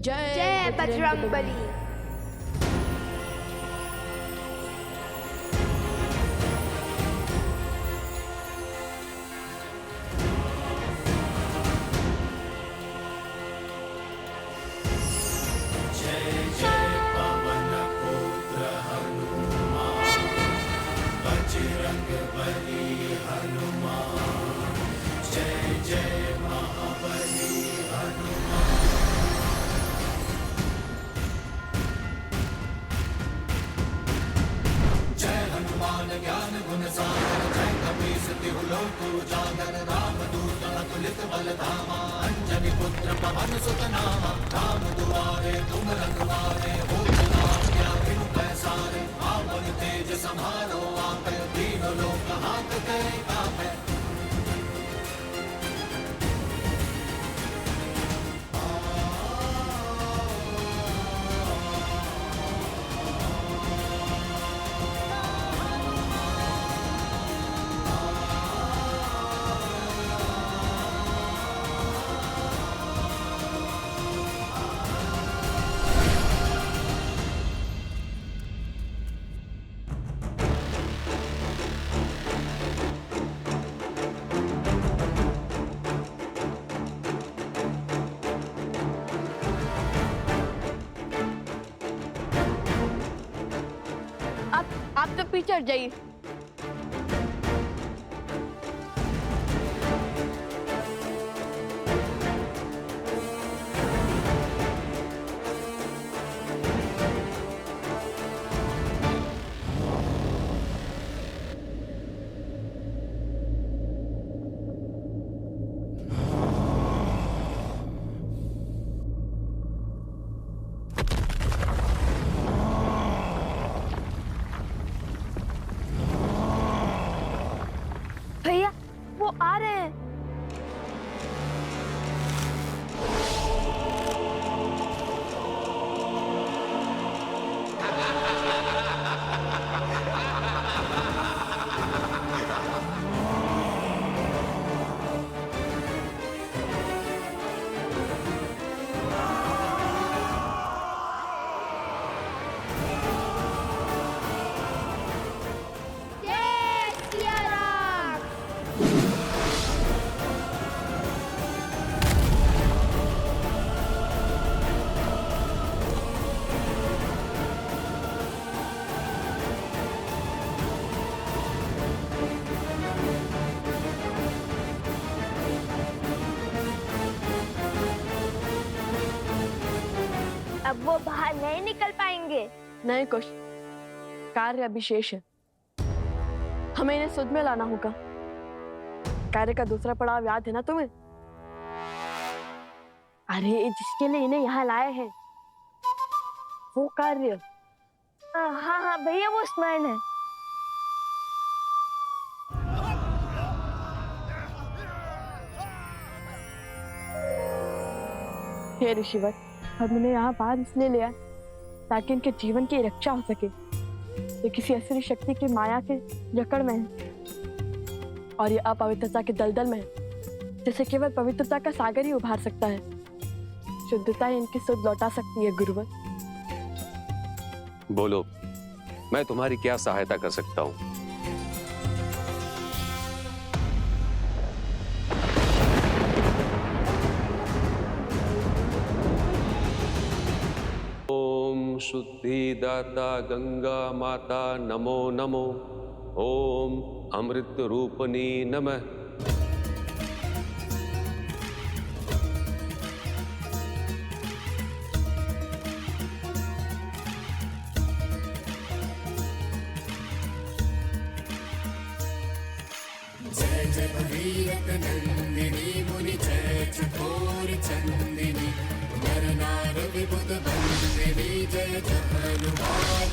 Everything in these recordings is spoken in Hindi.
जय बजरंगबली। ज्ञान गुण सागर जय कपीस तिहु लोक उजागर रामदूत अतुलित बल धामा अंजनी पुत्र पवन सुत नामा राम दुआरे तुम रखवारे हो जना क्या बिनु पैसारे आपन तेज समारो आपे दीन लोक हाथ करे कापे। आप तो पीछे हट जाइए। भैया वो आ रहे हैं। अब वो बाहर नहीं निकल पाएंगे। नहीं कुछ कार्य अभी शेष है, हमें इन्हें सुध में लाना होगा। कार्य का दूसरा पड़ाव याद है ना तुम्हें? अरे जिसके लिए इन्हें यहाँ लाए हैं वो कार्य। हाँ हाँ भैया वो स्मरण है। हे ऋषिवर, हम इन्हें यहाँ बाहर इसलिए लिया ताकि इनके जीवन की रक्षा हो सके। ये किसी असुरी शक्ति की माया के जकड़ में है और ये अपवित्रता के दलदल में है, जिसे केवल पवित्रता का सागर ही उभार सकता है। शुद्धता ही इनकी सुध लौटा सकती है गुरुवर। बोलो, मैं तुम्हारी क्या सहायता कर सकता हूँ? ओम शुद्धिदाता गंगा माता नमो नमो। ओम अमृत रूपनी नमः। जय जय भगीरथ नंदिनी मुनि जय चकोर चंदिनी नर नार विबुध बंदिनी जय जय हनुमान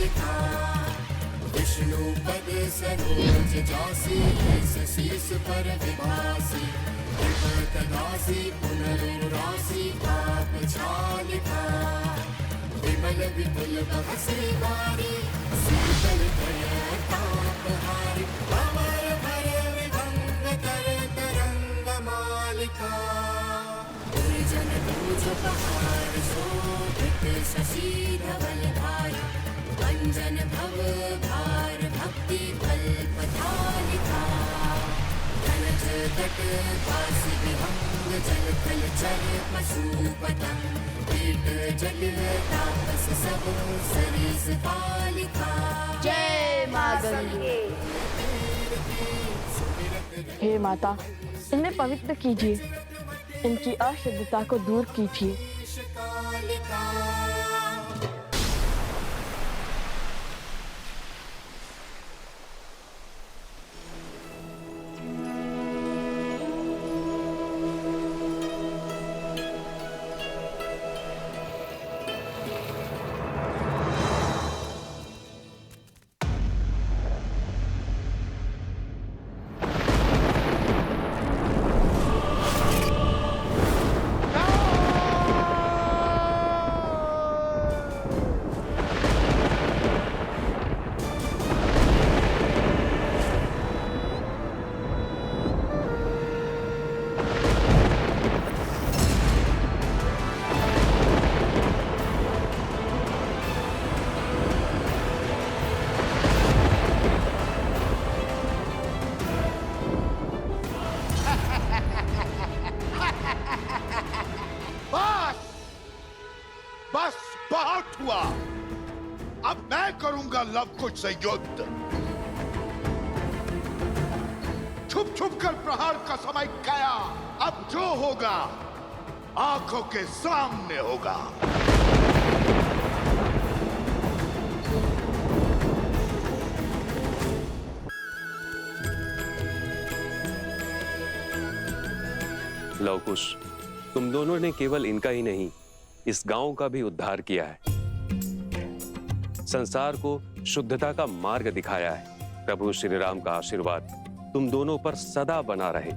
विष्णु पद सरोज जासी शीस पर विभासी तनासी पुनरुरासी पाप छालिका विमल विपुल बहसी बारी शीतल तापहारी अमर भय विभंग कर तरंग मालिका दुर्जन दूज पहाड़ शोभित शशि धवल धारी अंजन भव भार भक्ति कल्पतालिका धनज तट काशी विहंग जल थल चर पशु पतंग कीट जल तापस सब सरिस बालिका जय माँ गंगे। हे माता, इन्हें पवित्र कीजिए, इनकी अशुद्धता को दूर कीजिए। बस बहुत हुआ। अब मैं करूंगा लव कुश से युद्ध। छुप छुप कर प्रहार का समय गया। अब जो होगा आंखों के सामने होगा। लव कुश, तुम दोनों ने केवल इनका ही नहीं, इस गांव का भी उद्धार किया है। संसार को शुद्धता का मार्ग दिखाया है। प्रभु श्री राम का आशीर्वाद तुम दोनों पर सदा बना रहे।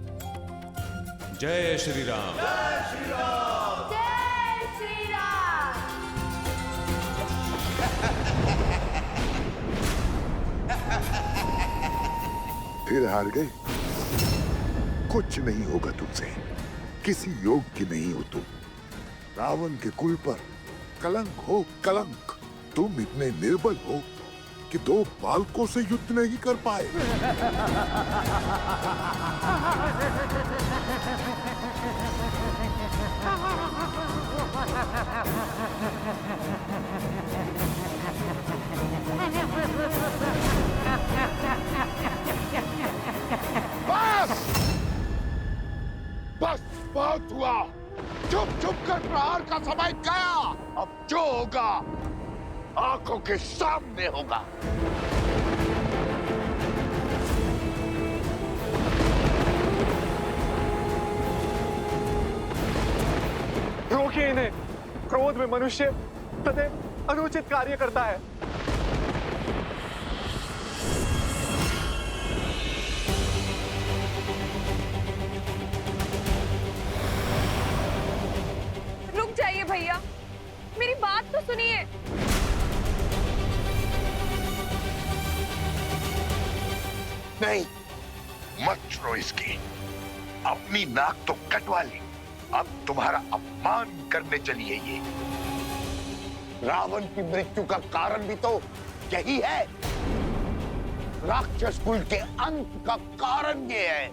जय श्री राम। जय श्री राम। फिर हार गए। कुछ नहीं होगा तुमसे, किसी योग की नहीं हो तुम। रावण के कुल पर कलंक हो कलंक। तुम इतने निर्बल हो कि 2 बालकों से युद्ध नहीं कर पाए। बस बस बहुत हुआ। चुप चुप कर प्रहार का समय गया। अब जो होगा आंखों के सामने होगा। रोकिए इन्हें। क्रोध में मनुष्य सदैव अनुचित कार्य करता है। रुक जाइए भैया, मेरी बात तो सुनिए। नहीं, मत छुड़ो इसकी। अपनी नाक तो कटवा ली। अब तुम्हारा अपमान करने चली है ये। रावण की मृत्यु का कारण भी तो यही है। राक्षस कुल के अंत का कारण ये है।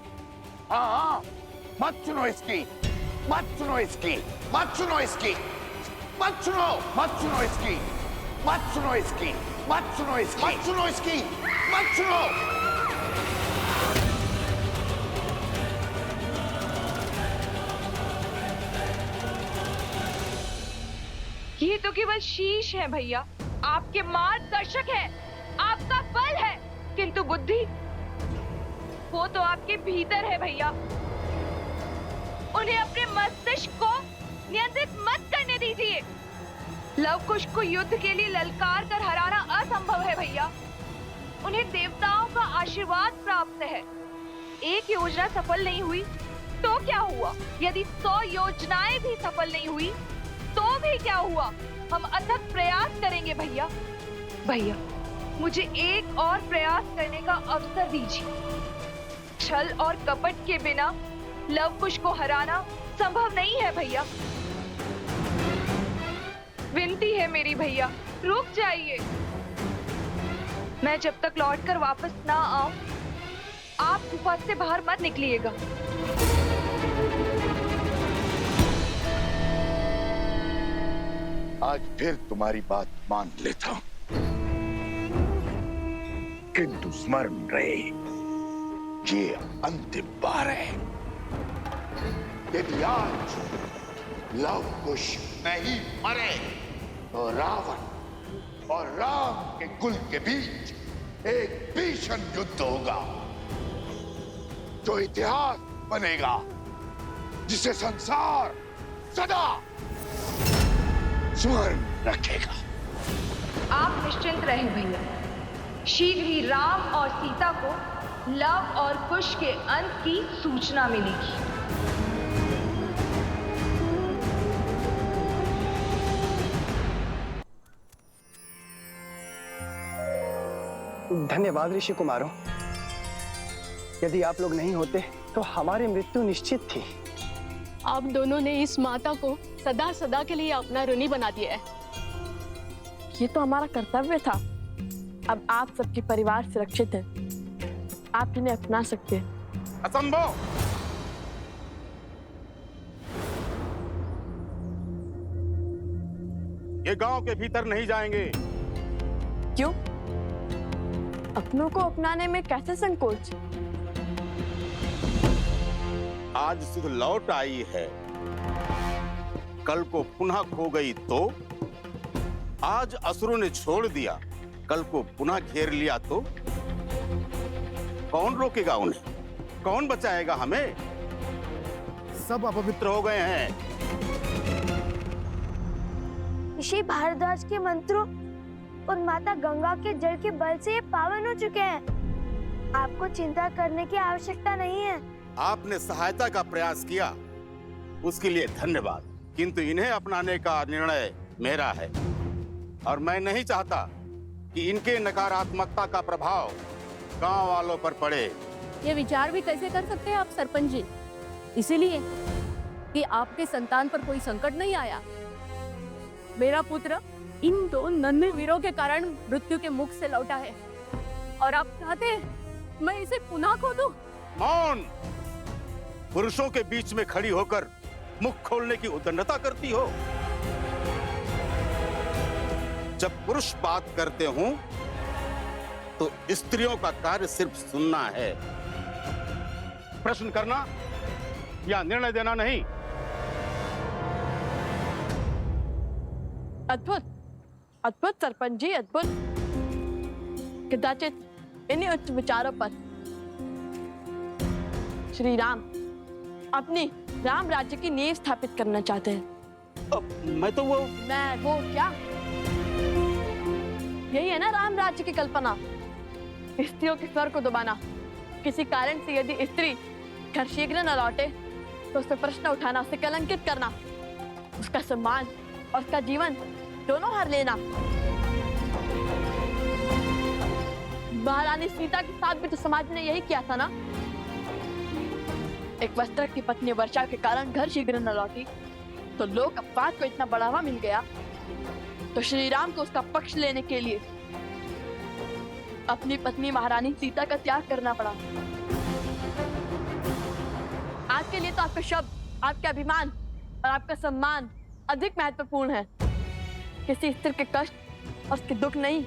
हाँ, मत सुनो इसकी, मत सुनो इसकी, मत सुनो इसकी, मत सुनो, मत सुनो इसकी, मत सुनो इसकी, मत सुनो इसकी, मत सुनो इसकी, मत सुनो। ये तो केवल शीश है भैया, आपके मार्गदर्शक है, आपका बल है, किंतु बुद्धि वो तो आपके भीतर है भैया। उन्हें अपने मस्तिष्क को नियंत्रित मत करने दीजिए। लव कुश को युद्ध के लिए ललकार कर हराना असंभव है भैया। उन्हें देवताओं का आशीर्वाद प्राप्त है। एक योजना सफल नहीं हुई तो क्या हुआ? यदि 100 योजनाएं भी सफल नहीं हुई तो भी क्या हुआ? हम अथक प्रयास करेंगे भैया। भैया, मुझे एक और प्रयास करने का अवसर दीजिए। छल और कपट के बिना लव कुश को हराना संभव नहीं है भैया। विनती है मेरी भैया, रुक जाइए। मैं जब तक लौटकर वापस ना आऊं, आप गुफा से बाहर मत निकलिएगा। आज फिर तुम्हारी बात मान लेता हूं, किंतु स्मरण रहे, ये अंतिम बार है। यदि आज लव कुश नहीं मरे तो रावण और राम के कुल के बीच एक भीषण युद्ध होगा जो इतिहास बनेगा, जिसे संसार सदा स्मरण रखेगा। आप निश्चिंत रहें भैया, शीघ्र ही राम और सीता को लव और कुश के अंत की सूचना मिलेगी। धन्यवाद ऋषि कुमारों। यदि आप लोग नहीं होते तो हमारी मृत्यु निश्चित थी। आप दोनों ने इस माता को सदा सदा के लिए अपना ऋणी बना दिया है। ये तो हमारा कर्तव्य था। अब आप सबके परिवार सुरक्षित है, आप इन्हें अपना सकते हैं। असंभव! ये गांव के भीतर नहीं जाएंगे। क्यों? अपनों को अपनाने में कैसे संकोच? आज सुध लौट आई है, कल को पुनः खो गई तो? आज असुरों ने छोड़ दिया, कल को पुनः घेर लिया तो? कौन रोकेगा उन्हें? कौन बचाएगा हमें? सब अपवित्र हो गए हैं। ऋषि भारद्वाज के मंत्रों और माता गंगा के जल के बल से ये पावन हो चुके हैं। आपको चिंता करने की आवश्यकता नहीं है। आपने सहायता का प्रयास किया, उसके लिए धन्यवाद, किंतु इन्हें अपनाने का निर्णय मेरा है और मैं नहीं चाहता कि इनके नकारात्मकता का प्रभाव गांव वालों पर पड़े। ये विचार भी कैसे कर सकते हैं आप सरपंच जी? इसीलिए कि आपके संतान पर कोई संकट नहीं आया। मेरा पुत्र इन 2 नन्हे वीरों के कारण मृत्यु के मुख से लौटा है और आप चाहते हैं मैं इसे पुनः खो दूं? मौन! पुरुषों के बीच में खड़ी होकर मुख खोलने की उद्दंडता करती हो। जब पुरुष बात करते हों तो स्त्रियों का कार्य सिर्फ सुनना है, प्रश्न करना या निर्णय देना नहीं। अद्भुत, अद्भुत सरपंच जी, अद्भुत। कदाचित इन्हीं उच्च विचारों पर श्री राम अपनी राम राज्य की नींव स्थापित करना चाहते हैं। मैं तो वो क्या? यही है ना राम राज्य की कल्पना, स्त्रियों के स्वर को दबाना। किसी कारण से यदि स्त्री घर शीघ्र न लौटे तो उस पर प्रश्न उठाना, उसे कलंकित करना, उसका सम्मान और उसका जीवन दोनों हर लेना। महारानी सीता के साथ भी तो समाज ने यही किया था ना। एक वस्त्र की पत्नी वर्षा के कारण घर शीघ्र न लौटी तो लोक अपवाद को इतना बढ़ावा मिल गया, तो श्री राम को उसका पक्ष लेने के लिए अपनी पत्नी महारानी सीता का त्याग करना पड़ा। आज के लिए तो आपका शब्द, आपका अभिमान और आपका सम्मान अधिक महत्वपूर्ण है, किसी स्त्री के कष्ट और उसके दुख नहीं।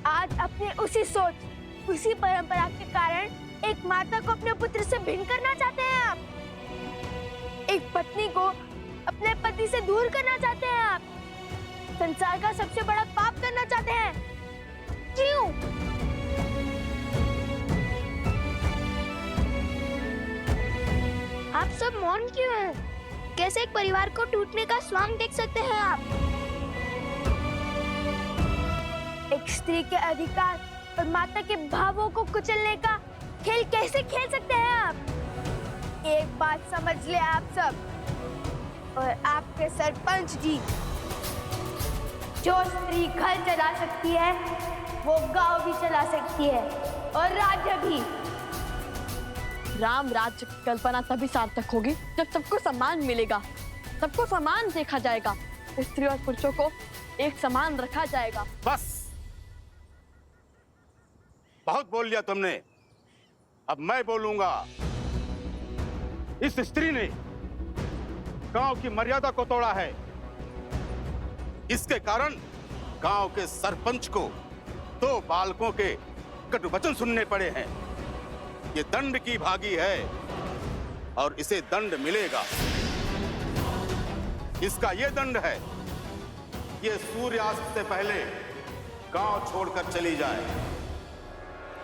आज अपनी उसी सोच, उसी परंपरा के कारण एक माता को अपने पुत्र से भिन्न करना चाहते हैं आप। एक पत्नी को अपने पति से दूर करना चाहते हैं आप। संसार का सबसे बड़ा पाप करना चाहते हैं। क्यों? आप सब मौन क्यों हैं? कैसे एक परिवार को टूटने का स्वांग देख सकते हैं आप? एक स्त्री के अधिकार और माता के भावों को कुचलने का खेल कैसे खेल सकते हैं आप? एक बात समझ ले आप सब और आपके सरपंच जी, जो स्त्री घर चला सकती है वो गांव भी चला सकती है और राज्य भी। राम राज्य की कल्पना तभी सार्थक होगी जब सबको सम्मान मिलेगा, सबको समान देखा जाएगा, स्त्री और पुरुषों को एक समान रखा जाएगा। बस, बहुत बोल लिया तुमने, अब मैं बोलूंगा। इस स्त्री ने गांव की मर्यादा को तोड़ा है। इसके कारण गांव के सरपंच को 2 बालकों के कटु वचन सुनने पड़े हैं। ये दंड की भागी है और इसे दंड मिलेगा। इसका ये दंड है, ये सूर्यास्त से पहले गांव छोड़कर चली जाए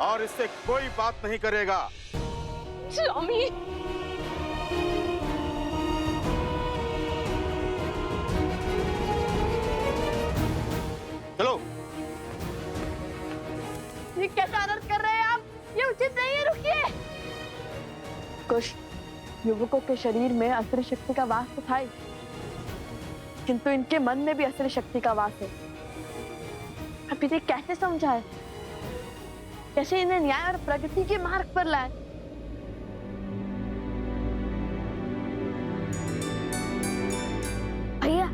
और इससे कोई बात नहीं करेगा। स्वामी, चलो। ये कैसा आदर कर रहे हैं आप? ये उचित नहीं है, रुकिए। कुछ युवकों के शरीर में असुर शक्ति का वास तो था ही, किंतु इनके मन में भी असुर शक्ति का वास है। अब इन्हें कैसे समझाए, कैसे इन्हें न्याय और प्रगति के मार्ग पर लाए? भैया,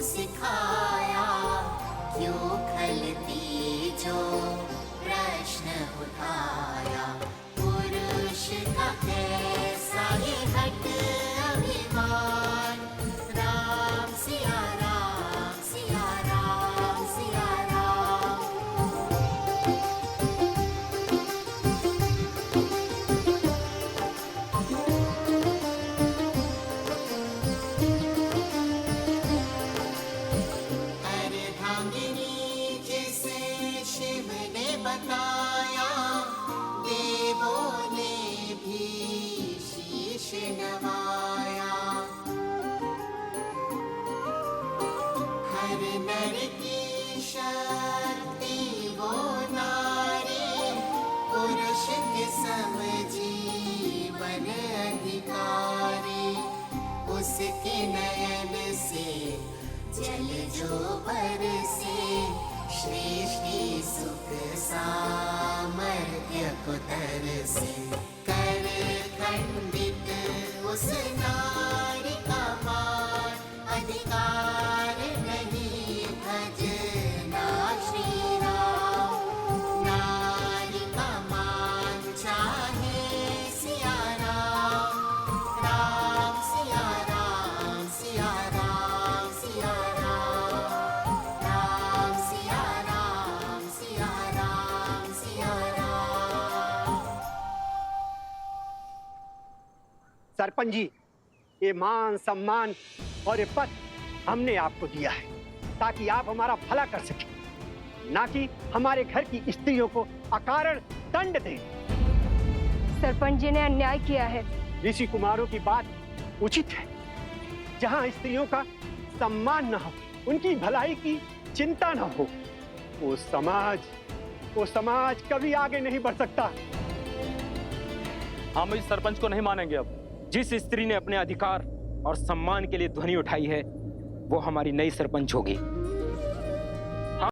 सिखाया क्यों खलती जो प्रश्न उठाया, पुरुष का कैसा ये हट अभिमान, राम सिया राम सिया राम सिया राम। बताया देवों ने भी शीश नवाया, हर नर की शक्ति वो नारी, पुरुष के सम जीवन अधिकारी, उसके नयन से जल जो बरसे, सृष्टि सुख सामर्थ्य को तरसे, कर खंडित उस नारी का मान, अधिकार नहीं भजना श्री राम, नारी का मान चाहे सिया राम, राम सिया राम सिया राम सिया राम, राम सिया राम सिया राम सिया राम। सरपंच जी, ये मान सम्मान और ये पद हमने आपको दिया है ताकि आप हमारा भला कर सकें, ना कि हमारे घर की स्त्रियों को अकारण दंड दें। सरपंच जी ने अन्याय किया है। ऋषि कुमारों की बात उचित है। जहां स्त्रियों का सम्मान न हो, उनकी भलाई की चिंता न हो, वो समाज कभी आगे नहीं बढ़ सकता। हम इस सरपंच को नहीं मानेंगे। अब जिस स्त्री ने अपने अधिकार और सम्मान के लिए ध्वनि उठाई है, वो हमारी नई सरपंच होगी।